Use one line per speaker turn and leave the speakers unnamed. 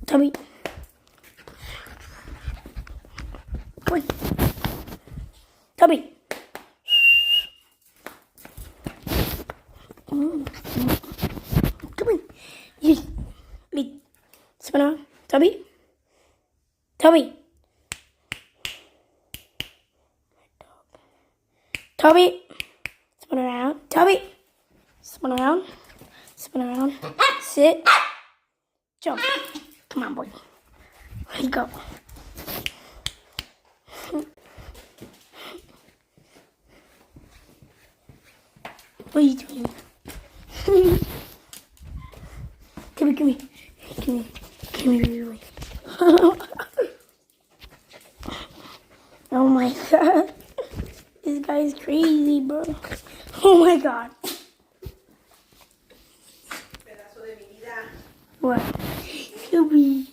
Tubby. Come on. Tubby. Come on. Yes. Me. Spin around. Tubby. Tubby. Tubby. Spin around. Tubby. Spin around. Spin around. Sit. Jump. Come on, boy. Here you go. What are you doing? Come here, come here. Come here. Come here. Oh my god. This guy's crazy, bro. Oh my god. What? Scooby.